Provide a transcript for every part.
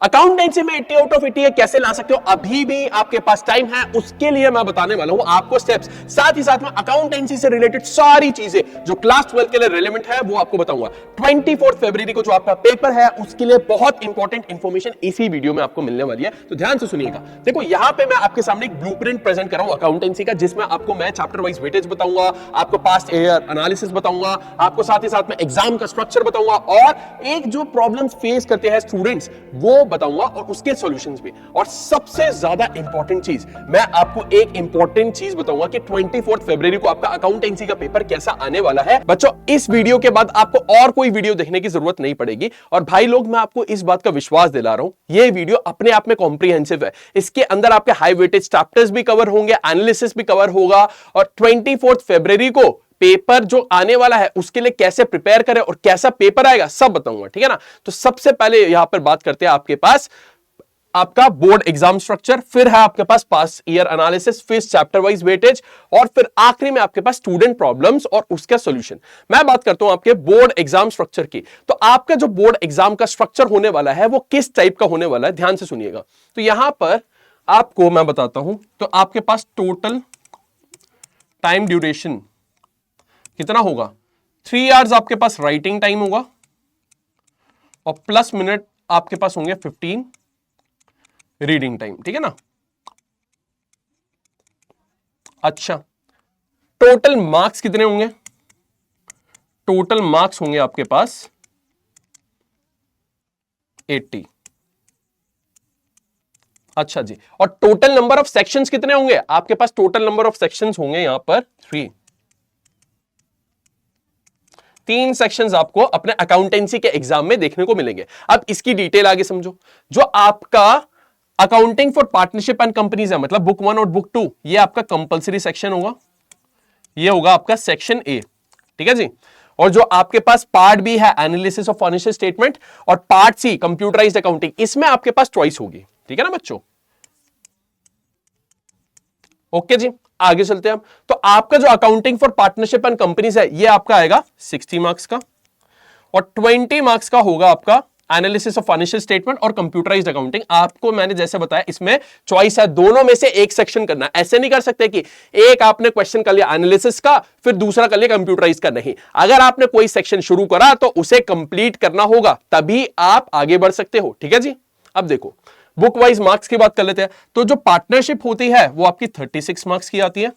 Accountancy में 80 out of 80 कैसे ला सकते हो, अभी भी आपके पास टाइम है, उसके लिए मैं बताने वाला हूं आपको स्टेप्स, साथ ही साथ में अकाउंटेंसी से रिलेटेड सारी चीजें जो क्लास 12 के लिए रिलेवेंट है वो आपको बताऊंगा। 24 फरवरी को जो आपका पेपर है उसके लिए बहुत इंपॉर्टेंट इंफॉर्मेशन इसी वीडियो में आपको मिलने वाली है, तो ध्यान से सुनिएगा। देखो यहां पे मैं आपके सामने एक ब्लूप्रिंट प्रेजेंट कर रहा हूं अकाउंटेंसी का, जिसमें आपको मैं चैप्टर वाइज वेटेज बताऊंगा, आपको पास्ट ईयर एनालिसिस बताऊंगा, आपको साथ ही साथ में एग्जाम का स्ट्रक्चर बताऊंगा और एक जो प्रॉब्लम्स फेस करते हैं स्टूडेंट्स वो बताऊंगा और उसके सॉल्यूशंस भी। और सबसे ज्यादा इंपॉर्टेंट चीज, मैं आपको एक इंपॉर्टेंट चीज बताऊंगा कि 24 फरवरी को आपका अकाउंटेंसी का पेपर कैसा आने वाला है। बच्चों इस वीडियो के बाद आपको और कोई वीडियो देखने की जरूरत नहीं पड़ेगी। और भाई लोग मैं आपको इस बात का विश्वास दिला रहा हूं, ये वीडियो अपने आप में कॉम्प्रिहेंसिव है, इसके अंदर आपके हाई वेटेज चैप्टर्स भी कवर होंगे, एनालिसिस भी कवर होगा और 24 फरवरी को पेपर जो आने वाला है उसके लिए कैसे प्रिपेयर करें और कैसा पेपर आएगा सब बताऊंगा, ठीक है ना। तो सबसे पहले यहां पर बात करते हैं आपके पास आपका बोर्ड एग्जाम स्ट्रक्चर, फिर है आपके पास पास ईयर एनालिसिस, फिर चैप्टर वाइज वेटेज और फिर आखिरी में आपके पास स्टूडेंट प्रॉब्लम्स और उसका सॉल्यूशन। मैं बात करता हूं आपके बोर्ड एग्जाम स्ट्रक्चर की। तो आपका जो बोर्ड एग्जाम का स्ट्रक्चर होने वाला है वो किस टाइप का होने वाला है, ध्यान से सुनिएगा। तो यहां पर आपको मैं बताता हूं, तो आपके पास टोटल टाइम ड्यूरेशन कितना होगा, 3 आवर्स आपके पास राइटिंग टाइम होगा और प्लस मिनट आपके पास होंगे 15 रीडिंग टाइम, ठीक है ना। अच्छा, टोटल मार्क्स कितने होंगे, टोटल मार्क्स होंगे आपके पास 80। अच्छा जी, और टोटल नंबर ऑफ सेक्शंस कितने होंगे आपके पास, टोटल नंबर ऑफ सेक्शंस होंगे यहां पर 3 सेक्शंस आपको अपने अकाउंटेंसी के एग्जाम में देखने को मिलेंगे। अब इसकी डिटेल आगे समझो। जो आपका accounting for partnership and companies है, मतलब बुक 1 और बुक 2, ये आपका कंपलसरी सेक्शन होगा, ये होगा आपका सेक्शन ए, ठीक है जी। और जो आपके पास पार्ट बी है एनालिसिस ऑफ फाइनेंशियल स्टेटमेंट और पार्ट सी कंप्यूटराइज्ड अकाउंटिंग, इसमें आपके पास चॉइस होगी, ठीक है ना बच्चों। ओके जी, आगे चलते हैं हम। तो आपका जो accounting for partnership and companies है ये आपका आएगा 60 मार्क्स का और 20 मार्क्स का होगा आपका एनालिसिस ऑफ फाइनेंशियल स्टेटमेंट और कंप्यूटराइज्ड अकाउंटिंग। आपको मैंने जैसे बताया इसमें चॉइस है, दोनों में से एक सेक्शन करना है। ऐसे नहीं कर सकते कि एक आपने क्वेश्चन कर लिया एनालिसिस का फिर दूसरा कर लिया कंप्यूटराइज का, नहीं। अगर आपने कोई सेक्शन शुरू करा तो उसे कंप्लीट करना होगा, तभी आप आगे बढ़ सकते हो, ठीक है जी। अब देखो बुक वाइज मार्क्स की बात कर लेते हैं। तो जो पार्टनरशिप होती है वो आपकी 36 मार्क्स की आती है,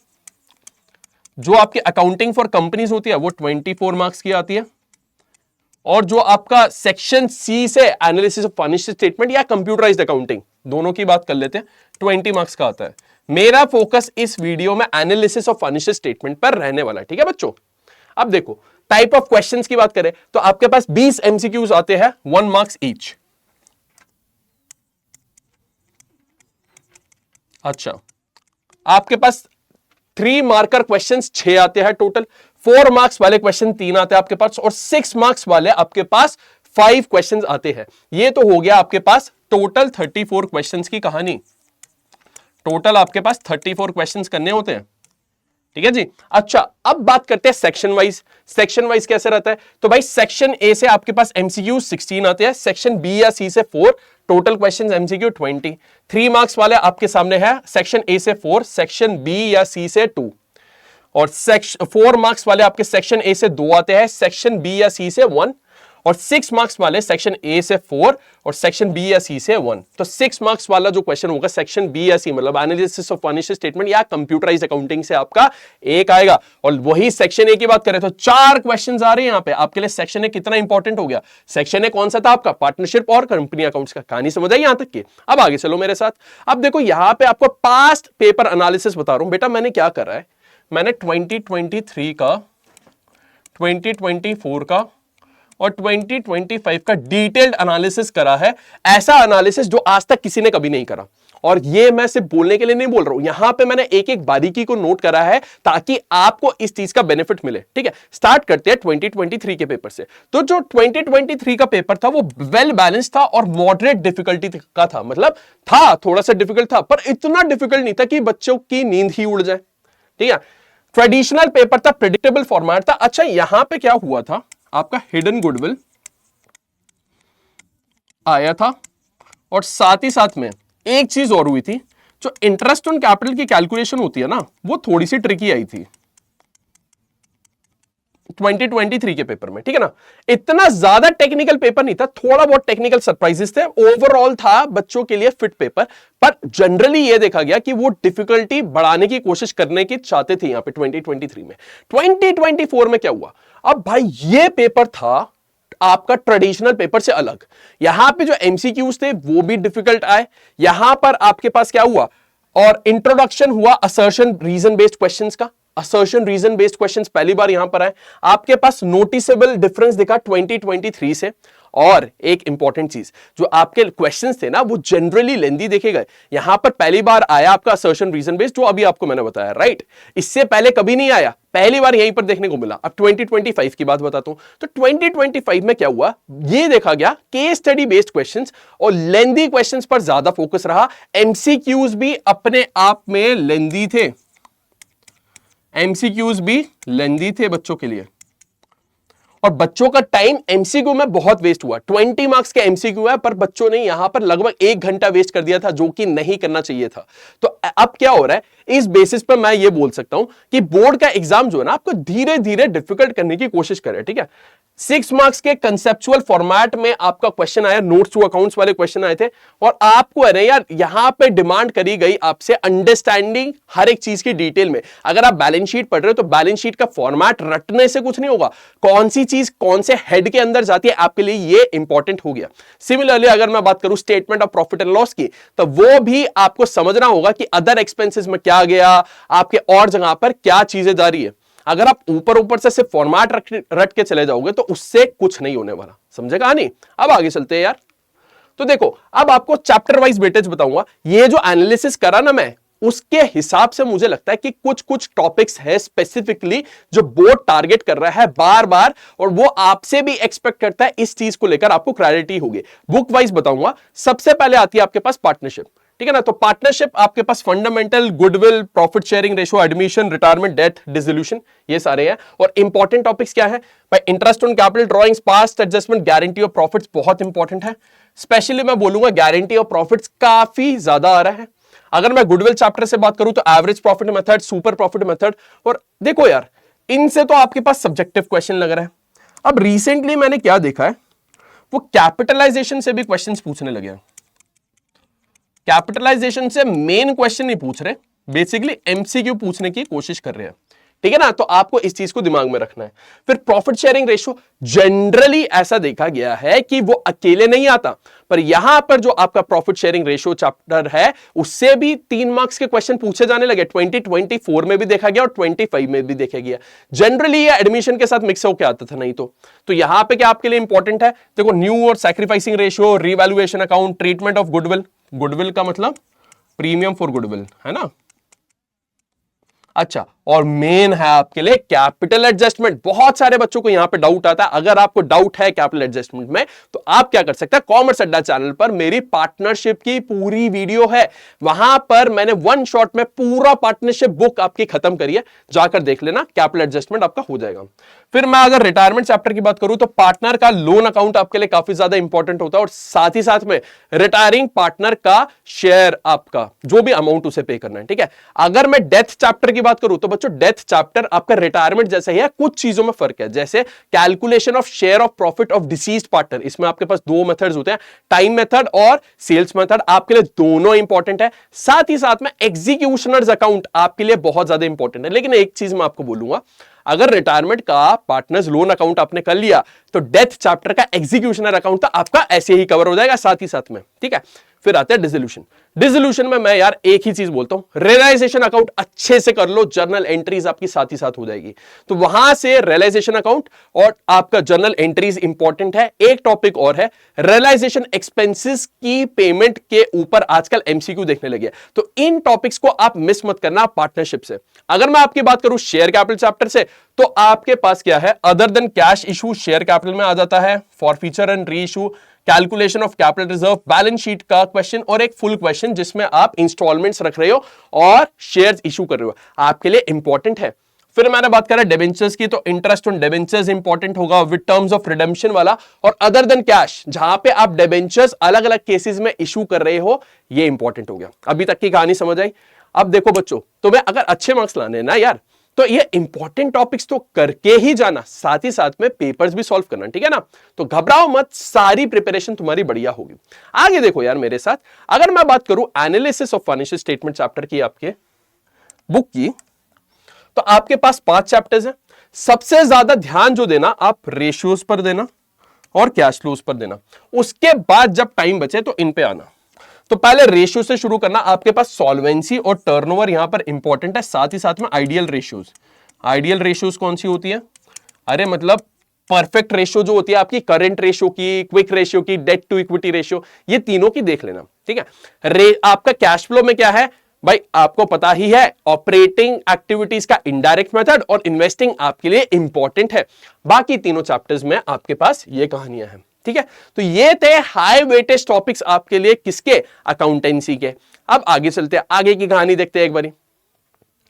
जो आपकी अकाउंटिंग फॉर कंपनीज होती है वो 24 मार्क्स की आती है, और जो आपका सेक्शन सी से एनालिसिस ऑफ फाइनेंशियल स्टेटमेंट या कंप्यूटराइज्ड अकाउंटिंग, दोनों की बात कर लेते हैं, 20 मार्क्स का आता है। मेरा फोकस इस वीडियो में एनालिसिस ऑफ फाइनेंशियल स्टेटमेंट पर रहने वाला है, ठीक है बच्चों। अब देखो टाइप ऑफ क्वेश्चंस की बात करें तो आपके पास 20 एमसीक्यूज आते हैं, 1 मार्क्स ईच। अच्छा, आपके पास 3 मार्कर क्वेश्चंस 6 आते हैं टोटल, 4 मार्क्स वाले क्वेश्चन 3 आते हैं आपके पास और 6 मार्क्स वाले आपके पास 5 क्वेश्चंस आते हैं। ये तो हो गया आपके पास टोटल 34 क्वेश्चंस की कहानी। टोटल आपके पास 34 क्वेश्चंस करने होते हैं, ठीक है जी। अच्छा, अब बात करते हैं सेक्शन वाइज। सेक्शन वाइज कैसे रहता है, तो भाई सेक्शन ए से आपके पास एमसीक्यू 16 आते हैं, सेक्शन बी या सी से 4, टोटल क्वेश्चंस एमसीक्यू 20। 3 मार्क्स वाले आपके सामने है सेक्शन ए से 4, सेक्शन बी या सी से 2, और 4 मार्क्स वाले आपके सेक्शन ए से 2 आते हैं, सेक्शन बी या सी से 1, और 6 मार्क्स वाले सेक्शन ए से 4 और सेक्शन बी या सी से 1। तो 6 मार्क्स वाला जो क्वेश्चन होगा सेक्शन बी या सी, मतलब एनालिसिस ऑफ फाइनेंशियल स्टेटमेंट या कंप्यूटराइज्ड अकाउंटिंग से आपका 1 आएगा। और वही सेक्शन ए की बात करें तो 4 क्वेश्चंस आ रहे हैं यहां पे आपके लिए। सेक्शन ए कितना इंपॉर्टेंट हो गया। सेक्शन ए कौन सा था आपका, पार्टनरशिप और कंपनी अकाउंट्स का। कहानी समझ आई यहां तक की। अब आगे चलो मेरे साथ। अब देखो यहां पे आपको पास्ट पेपर एनालिसिस बता रहा हूं बेटा। मैंने क्या करा है, मैंने 2023 का, 2024 का और 2025 का डिटेल्ड एनालिसिस करा है। ऐसा एनालिसिस जो आज तक किसी ने कभी नहीं करा। और ये मैं सिर्फ बोलने के लिए नहीं बोल रहा हूं, यहां पे मैंने एक एक बारीकी को नोट करा है ताकि आपको इस चीज का बेनिफिट मिले, ठीक है। स्टार्ट करते हैं 2023 के पेपर से। तो जो 2023 का पेपर था वो वेल बैलेंस था और मॉडरेट डिफिकल्टी का था, मतलब था थोड़ा सा डिफिकल्ट था पर इतना डिफिकल्ट नहीं था कि बच्चों की नींद ही उड़ जाए, ठीक है। ट्रेडिशनल पेपर था, प्रेडिक्टेबल फॉर्मेट था। अच्छा, यहां पे क्या हुआ था, आपका हिडन गुडविल आया था और साथ ही साथ में एक चीज और हुई थी, जो इंटरेस्ट ऑन कैपिटल की कैलकुलेशन होती है ना, वो थोड़ी सी ट्रिकी आई थी 2023 के पेपर में, ठीक है ना। इतना ज्यादा टेक्निकल पेपर नहीं था, थोड़ा बहुत टेक्निकल सरप्राइजेस थे, ओवरऑल था बच्चों के लिए फिट पेपर, पर जनरली ये देखा गया कि वो डिफिकल्टी बढ़ाने की कोशिश करने की चाहते थे यहां पे 2023 में। 2024 में क्या हुआ, अब भाई ये पेपर था आपका ट्रेडिशनल पेपर से अलग। यहां पे जो एमसीक्यूज थे वो भी डिफिकल्ट आए, यहां पर आपके पास क्या हुआ, और इंट्रोडक्शन हुआ असर्शन रीजन बेस्ड क्वेश्चंस का। असर्शन रीजन बेस्ड क्वेश्चंस पहली बार यहां पर आए, आपके पास नोटिसेबल डिफरेंस दिखा 2023 से। और एक इंपॉर्टेंट चीज, जो आपके क्वेश्चंस थे ना वो जनरली लेंदी देखे गए, यहां पर पहली बार आया आपका असर्शन रीजन बेस्ड, जो अभी आपको मैंने बताया, राइट। इससे पहले कभी नहीं आया, पहली बार यहीं पर देखने को मिला। अब 2025 की बात बताता हूं, तो 2025 में क्या हुआ, ये देखा गया केस स्टडी बेस्ड क्वेश्चंस और लेंदी क्वेश्चंस पर ज्यादा फोकस रहा। एमसीक्यूज भी अपने आप में लेंदी थे, एमसीक्यूज भी लेंदी थे बच्चों के लिए, और बच्चों का टाइम एमसीक्यू में बहुत वेस्ट हुआ। 20 मार्क्स के एमसीक्यू है, पर बच्चों ने यहां पर लगभग 1 घंटा वेस्ट कर दिया था, जो कि नहीं करना चाहिए था। तो अब क्या हो रहा है, इस बेसिस पर मैं ये बोल सकता हूं कि बोर्ड का एग्जाम जो है ना, आपको धीरे धीरे डिफिकल्ट करने की कोशिश करे, ठीक है। 6 मार्क्स के कंसेप्चुअल फॉर्मेट में आपका क्वेश्चन आया, नोट्स टू अकाउंट्स वाले क्वेश्चन आए थे, और आपको अरे यार यहां पे डिमांड करी गई आपसे अंडरस्टैंडिंग हर एक चीज की डिटेल में। अगर आप बैलेंस शीट पढ़ रहे हो तो बैलेंस शीट का फॉर्मेट रटने से कुछ नहीं होगा, कौन सी चीज कौन से हेड के अंदर जाती है आपके लिए ये इंपॉर्टेंट हो गया। सिमिलरली अगर मैं बात करूं statement of profit and loss की, तो वो भी आपको समझना होगा कि अदर एक्सपेंसेस में क्या गया, आपके और जगह पर क्या चीजें जा रही है। अगर आप ऊपर ऊपर से सिर्फ फॉर्मेट रट के चले जाओगे तो उससे कुछ नहीं होने वाला, समझे कहानी। अब आगे चलते हैं यार। तो देखो, अब आपको चैप्टर वाइज वेटेज बताऊंगा। ये जो एनालिसिस करा ना मैं, उसके हिसाब से मुझे लगता है कि कुछ कुछ टॉपिक्स है स्पेसिफिकली जो बोर्ड टारगेट कर रहा है बार बार, और वो आपसे भी एक्सपेक्ट करता है इस चीज को लेकर आपको क्लैरिटी होगी। बुक वाइज बताऊंगा। सबसे पहले आती है आपके पास पार्टनरशिप, ठीक है ना। तो पार्टनरशिप आपके पास fundamental, goodwill, profit sharing ratio, admission, retirement, death, dissolution, ये सारे हैं। और इंपॉर्टेंट टॉपिक्स क्या है भाई, interest on capital, drawings, past adjustment, guarantee of profits बहुत इंपॉर्टेंट है। स्पेशली मैं बोलूंगा गारंटी ऑफ प्रॉफिट्स काफी ज्यादा आ रहा है। अगर मैं गुडविल चैप्टर से बात करूं तो average profit method, super profit method, और देखो यार इनसे तो आपके पास सब्जेक्टिव क्वेश्चन लग रहा है। अब रिसेंटली मैंने क्या देखा है, वो कैपिटलाइजेशन से भी क्वेश्चंस पूछने लगे हैं। कैपिटलाइजेशन से मेन क्वेश्चन नहीं पूछ रहे, बेसिकली एमसीक्यू पूछने की कोशिश कर रहे हैं, ठीक है ना। तो आपको इस चीज को दिमाग में रखना है। फिर प्रॉफिट शेयरिंग रेशियो, जनरली ऐसा देखा गया है कि वो अकेले नहीं आता, पर यहां पर जो आपका प्रॉफिट शेयरिंग रेशियो चैप्टर है उससे भी 3 मार्क्स के क्वेश्चन पूछे जाने लगे। 2024 में भी देखा गया और 25 में भी देखा गया। जनरली ये एडमिशन के साथ मिक्स होकर आता था, नहीं तो यहां पे क्या आपके लिए इंपॉर्टेंट है, देखो न्यू और sacrificing ratio, revaluation account, treatment of goodwill, goodwill का मतलब प्रीमियम फॉर गुडविल, है ना। अच्छा, और मेन है आपके लिए कैपिटल एडजस्टमेंट। बहुत सारे बच्चों को यहां पे डाउट आता है। अगर आपको डाउट है कैपिटल एडजस्टमेंट में, तो आप क्या कर सकते हैं, कॉमर्स अड्डा चैनल पर मेरी पार्टनरशिप की पूरी वीडियो है, वहां पर मैंने वन शॉट में पूरा पार्टनरशिप बुक आपकी खत्म करी है, जाकर देख लेना, कैपिटल एडजस्टमेंट आपका हो जाएगा। फिर मैं अगर रिटायरमेंट चैप्टर की बात करूं तो पार्टनर का लोन अकाउंट आपके लिए काफी ज्यादा इंपॉर्टेंट होता है, और साथ ही साथ में रिटायरिंग पार्टनर का शेयर, आपका जो भी अमाउंट उसे पे करना है, ठीक है। अगर मैं डेथ चैप्टर की बात करूं तो बच्चों डेथ चैप्टर आपका रिटायरमेंट जैसा ही है, कुछ चीजों में फर्क है, जैसे calculation of share of profit of deceased partner. इसमें आपके पास 2 मेथड्स होते हैं, टाइम मेथड और सेल्स मेथड, आपके लिए दोनों इंपॉर्टेंट है। साथ ही साथ में एग्जीक्यूशनर्स अकाउंट आपके लिए बहुत ज्यादा इंपॉर्टेंट है। लेकिन एक चीज मैं आपको बोलूंगा, अगर रिटायरमेंट का पार्टनर्स लोन अकाउंट आपने कर लिया तो डेथ चैप्टर का एग्जीक्यूशनर अकाउंट तो आपका ऐसे ही कवर हो जाएगा साथ ही साथ में, ठीक है। फिर आता है डिसोल्यूशन। डिसोल्यूशन में मैं यार एक ही चीज बोलता हूं, रियलाइजेशन अकाउंट अच्छे से कर लो, जर्नल एंट्रीज आपकी साथ ही साथ हो जाएगी। तो वहां से रियलाइजेशन अकाउंट और आपका जर्नल एंट्रीज इंपॉर्टेंट है। एक टॉपिक और है, रियलाइजेशन एक्सपेंसेस की पेमेंट के ऊपर आजकल एमसीक्यू देखने लगे, तो इन टॉपिक्स को आप मिस मत करना पार्टनरशिप से। अगर मैं आपकी बात करूं शेयर कैपिटल चैप्टर से, तो आपके पास क्या है, other than cash issue share capital में आ जाता है, forfeiture and re issue, calculation of capital reserve, balance sheet का क्वेश्चन, और एक फुल क्वेश्चन जिसमें आप इंस्टॉलमेंट्स रख रहे हो और शेयर्स इशू कर रहे हो, आपके लिए इंपॉर्टेंट है। फिर मैंने बात करा डिबेंचर्स की, तो इंटरेस्ट ऑन डिबेंचर्स इंपॉर्टेंट होगा विद टर्म्स ऑफ रिडेम्पशन वाला, और अदर देन कैश जहां पे आप डिबेंचर्स अलग अलग केसेस में इशू कर रहे हो, ये इंपॉर्टेंट हो गया। अभी तक की कहानी समझ आई? अब देखो बच्चों, तुम्हें अगर अच्छे मार्क्स लाने ना यार, तो ये इंपॉर्टेंट टॉपिक्स तो करके ही जाना, साथ ही साथ में पेपर्स भी सॉल्व करना, ठीक है ना? तो घबराओ मत, सारी प्रिपरेशन तुम्हारी बढ़िया होगी। आगे देखो यार मेरे साथ, अगर मैं बात करूं analysis of financial statement chapter की आपके बुक की, तो आपके पास 5 चैप्टर्स हैं। सबसे ज्यादा ध्यान जो देना आप रेशियोज पर देना और कैश फ्लोज पर देना। उसके बाद जब टाइम बचे तो इन पे आना। तो पहले रेशियो से शुरू करना। आपके पास सॉल्वेंसी और टर्नओवर यहां पर इंपॉर्टेंट है, साथ ही साथ में आइडियल रेशियोज। आइडियल रेशियोज कौन सी होती है? अरे मतलब परफेक्ट रेशियो जो होती है आपकी, करंट रेशियो की, क्विक रेशियो की, डेट टू इक्विटी रेशियो, ये तीनों की देख लेना, ठीक है। आपका कैश फ्लो में क्या है भाई, आपको पता ही है, ऑपरेटिंग एक्टिविटीज का इनडायरेक्ट मेथड और इन्वेस्टिंग आपके लिए इंपॉर्टेंट है। बाकी तीनों चैप्टर्स में आपके पास ये कहानियां हैं, ठीक है। तो ये थे हाई वेटेज टॉपिक्स आपके लिए, किसके? अकाउंटेंसी के। अब आगे चलते हैं, आगे की कहानी देखते हैं एक बारी।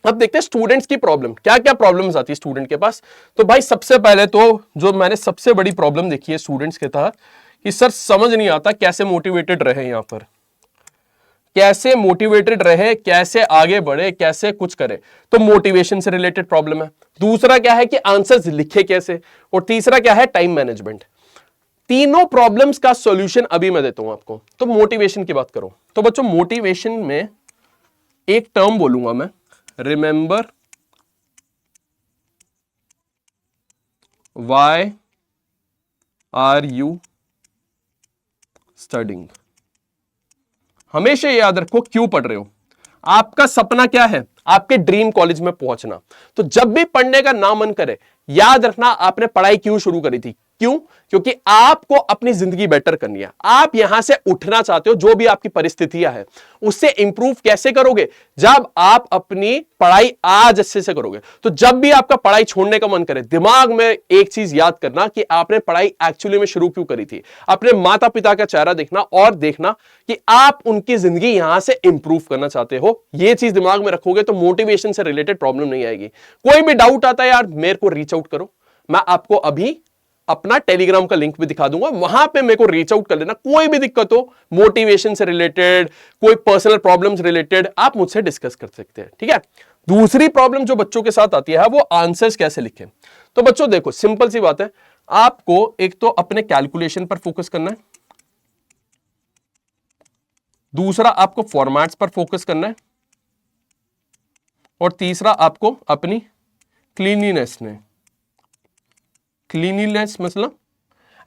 अब देखते हैं स्टूडेंट्स की प्रॉब्लम, क्या क्या प्रॉब्लम्स आती है स्टूडेंट के पास। तो भाई सबसे पहले तो जो मैंने सबसे बड़ी प्रॉब्लम देखी है स्टूडेंट्स के तहत, कि सर समझ नहीं आता कैसे मोटिवेटेड रहे, यहां पर कैसे मोटिवेटेड रहे, कैसे आगे बढ़े, कैसे कुछ करे। तो मोटिवेशन से रिलेटेड प्रॉब्लम है। दूसरा क्या है कि आंसर्स लिखे कैसे, और तीसरा क्या है टाइम मैनेजमेंट। तीनों प्रॉब्लम्स का सॉल्यूशन अभी मैं देता हूं आपको। तो मोटिवेशन की बात करो तो बच्चों, मोटिवेशन में एक टर्म बोलूंगा मैं, remember why are you studying. हमेशा याद रखो क्यों पढ़ रहे हो। आपका सपना क्या है? आपके ड्रीम कॉलेज में पहुंचना। तो जब भी पढ़ने का ना मन करे, याद रखना आपने पढ़ाई क्यों शुरू करी थी। क्यों? क्योंकि आपको अपनी जिंदगी बेटर करनी है। आप यहां से उठना चाहते हो, जो भी आपकी परिस्थितियां हैं उससे इंप्रूव कैसे करोगे? जब आप अपनी पढ़ाई आज अच्छे से करोगे। तो जब भी आपका पढ़ाई छोड़ने का मन करे, दिमाग में एक चीज याद करना कि आपने पढ़ाई एक्चुअली में शुरू क्यों करी थी। अपने माता पिता का चेहरा देखना और देखना कि आप उनकी जिंदगी यहां से इंप्रूव करना चाहते हो। यह चीज दिमाग में रखोगे तो मोटिवेशन से रिलेटेड प्रॉब्लम नहीं आएगी। कोई भी डाउट आता है यार, मेरे को रीच आउट करो। मैं आपको अभी अपना टेलीग्राम का लिंक भी दिखा दूंगा, वहां पे मेरे को रीच आउट कर लेना। कोई भी दिक्कत हो मोटिवेशन से रिलेटेड, कोई पर्सनल प्रॉब्लम्स रिलेटेड, आप मुझसे डिस्कस कर सकते हैं, ठीक है। दूसरी प्रॉब्लम जो बच्चों के साथ आती है वो आंसर्स कैसे लिखें। तो बच्चों देखो सिंपल सी बात है, आपको एक तो अपने कैलकुलेशन पर फोकस करना है, दूसरा आपको फॉर्मेट्स पर फोकस करना है, और तीसरा आपको अपनी क्लीनिनेस में। क्लीनिनेस मतलब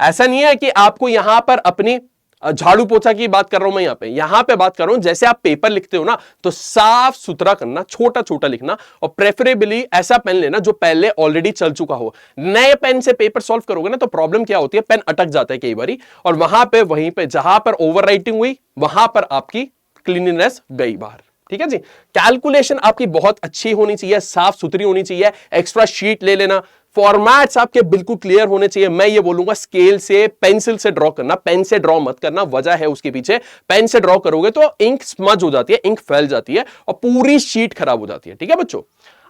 ऐसा नहीं है कि आपको यहां पर अपनी झाड़ू पोछा की बात कर रहा हूं मैं, यहां पे बात कर रहा हूं जैसे आप पेपर लिखते हो ना, तो साफ सुथरा करना, छोटा छोटा लिखना, और प्रेफरेबली ऐसा पेन लेना जो पहले ऑलरेडी चल चुका हो। नए पेन से पेपर सॉल्व करोगे ना तो प्रॉब्लम क्या होती है, पेन अटक जाता है कई बारी, और वहां पे वहीं पे जहां पर ओवर राइटिंग हुई वहां पर आपकी क्लीनिनेस गई बाहर, ठीक है जी। कैलकुलेशन आपकी बहुत अच्छी होनी चाहिए, साफ सुथरी होनी चाहिए। एक्स्ट्रा शीट ले लेना, फॉर्मेट्स आपके बिल्कुल क्लियर होने चाहिए। मैं ये बोलूंगा स्केल से, पेंसिल से ड्रॉ करना, पेन से ड्रॉ मत करना। वजह है उसके पीछे, पेन से ड्रॉ करोगे तो इंक स्मज हो जाती है, इंक फैल जाती है और पूरी शीट खराब हो जाती है, ठीक है बच्चों।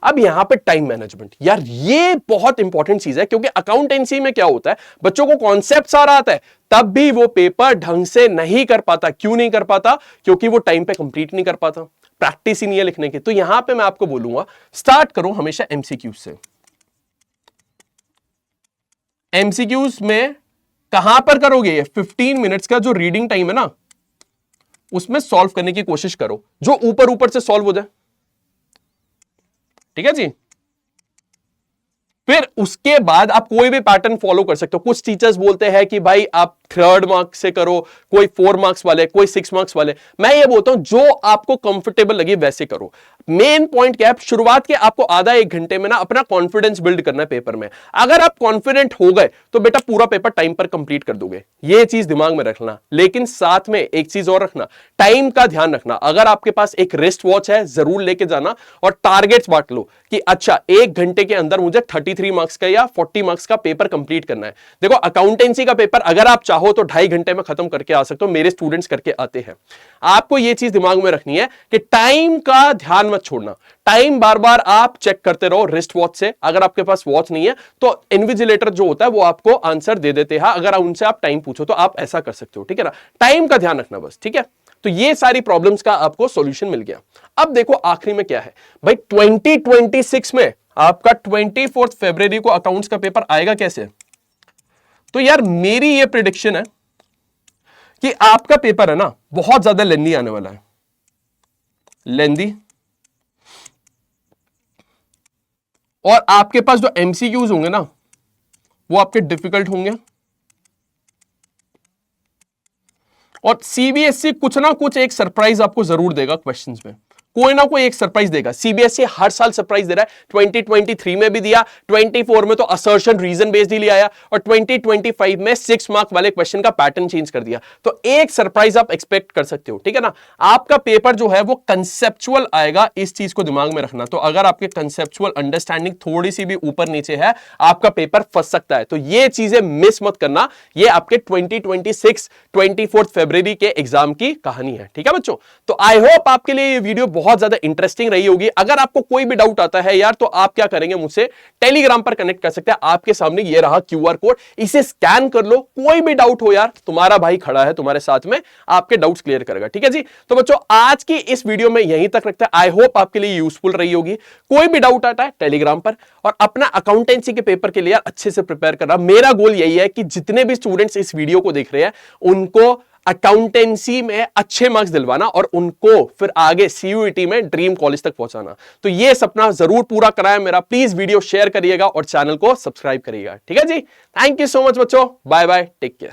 अब यहां पे टाइम मैनेजमेंट, यार ये बहुत इंपॉर्टेंट चीज है, क्योंकि अकाउंटेंसी में क्या होता है, बच्चों को कॉन्सेप्ट सारा आता है, तब भी वो पेपर ढंग से नहीं कर पाता। क्यों नहीं कर पाता? क्योंकि वो टाइम पे कंप्लीट नहीं कर पाता, प्रैक्टिस ही नहीं है लिखने की। तो यहां पे मैं आपको बोलूंगा स्टार्ट करो हमेशा एमसीक्यूज से। एमसीक्यूज में कहां पर करोगे? 15 मिनट्स का जो रीडिंग टाइम है ना, उसमें सॉल्व करने की कोशिश करो, जो ऊपर ऊपर से सॉल्व हो जाए, ठीक है जी। फिर उसके बाद आप कोई भी पैटर्न फॉलो कर सकते हो। कुछ टीचर्स बोलते हैं कि भाई आप 3rd मार्क्स से करो, कोई 4 मार्क्स वाले, कोई 6 मार्क्स वाले। मैं ये बोलता हूं जो आपको कंफर्टेबल लगे वैसे करो। मेन पॉइंट क्या है, शुरुआत के आपको आधा 1 घंटे में ना अपना कॉन्फिडेंस बिल्ड करना है पेपर में। अगर आप कॉन्फिडेंट हो गए तो बेटा पूरा पेपर टाइम पर कंप्लीट कर दोगे, ये चीज दिमाग में रखना। लेकिन साथ में एक चीज और रखना, टाइम का ध्यान रखना। अगर आपके पास एक रिस्ट वॉच है जरूर लेके जाना, और टारगेट्स बांट लो कि अच्छा 1 घंटे के अंदर मुझे 33 मार्क्स का या 40 मार्क्स का पेपर कंप्लीट करना है। देखो अकाउंटेंसी का पेपर अगर आप चाहो तो 2.5 घंटे में खत्म करके आ सकते हो, मेरे स्टूडेंट्स करके आते हैं। आपको ये चीज दिमाग में रखनी है कि टाइम का ध्यान मत छोड़ना, टाइम बार बार आप चेक करते रहो रिस्ट वॉच से। अगर आपके पास वॉच नहीं है तो इन्विजिलेटर जो होता है वो आपको आंसर दे देते हैं, अगर उनसे आप टाइम पूछो तो आप ऐसा कर सकते हो, ठीक है ना। टाइम का ध्यान रखना बस, ठीक है। तो ये सारी प्रॉब्लम्स का आपको सॉल्यूशन मिल गया। अब देखो आखिरी में क्या है भाई, 2026 में आपका 24 फरवरी को अकाउंट्स का पेपर आएगा कैसे। तो यार मेरी ये प्रिडिक्शन है कि आपका पेपर है ना बहुत ज्यादा लेंदी आने वाला है, लेंदी, और आपके पास जो एमसीक्यूज होंगे ना वो आपके डिफिकल्ट होंगे, और सीबीएसई कुछ ना कुछ एक सरप्राइज आपको जरूर देगा क्वेश्चंस में, कोई ना कोई एक सरप्राइज देगा। सीबीएसई हर साल सरप्राइज दे रहा है, 2023 में भी दिया, 24 में तो असर्शन रीजन बेस्ड ही ले आया, और 2025 में 6 मार्क वाले क्वेश्चन का पैटर्न चेंज कर दिया। तो एक सरप्राइज आप एक्सपेक्ट कर सकते हो, ठीक है ना। आपका पेपर जो है वो कंसेप्चुअल आएगा, इस चीज को दिमाग में रखना। तो अगर आपके कंसेप्चुअल अंडरस्टैंडिंग थोड़ी सी भी ऊपर नीचे है, आपका पेपर फंस सकता है। तो ये चीजें मिस मत करना, ये आपके 2026 24 फरवरी के एग्जाम की कहानी है, ठीक है बच्चों। तो आई होप आपके लिए ये वीडियो बहुत ज्यादा इंटरेस्टिंग रही होगी। अगर आपको कोई भी डाउट आता है यार, तो आप क्या करेंगे, मुझसे टेलीग्राम पर कनेक्ट कर सकते हैं। आपके सामने ये रहा क्यूआर कोड, इसे स्कैन कर लो, कोई भी डाउट हो यार, तुम्हारा भाई खड़ा है तुम्हारे साथ में, आपके डाउट्स क्लियर करेगा, ठीक है जी। तो बच्चों आज की इस वीडियो में यहीं तक रखते हैं। आई होप आपके लिए यूजफुल रही होगी। कोई भी डाउट आता है टेलीग्राम पर, और अपना अकाउंटेंसी के पेपर के लिए यार अच्छे से प्रिपेयर करना। मेरा गोल यही है कि जितने भी स्टूडेंट्स इस वीडियो को देख रहे हैं उनको अकाउंटेंसी में अच्छे मार्क्स दिलवाना, और उनको फिर आगे सीयूईटी में ड्रीम कॉलेज तक पहुंचाना। तो ये सपना जरूर पूरा कराया मेरा। प्लीज वीडियो शेयर करिएगा और चैनल को सब्सक्राइब करिएगा, ठीक है जी। थैंक यू सो मच बच्चों, बाय बाय, टेक केयर।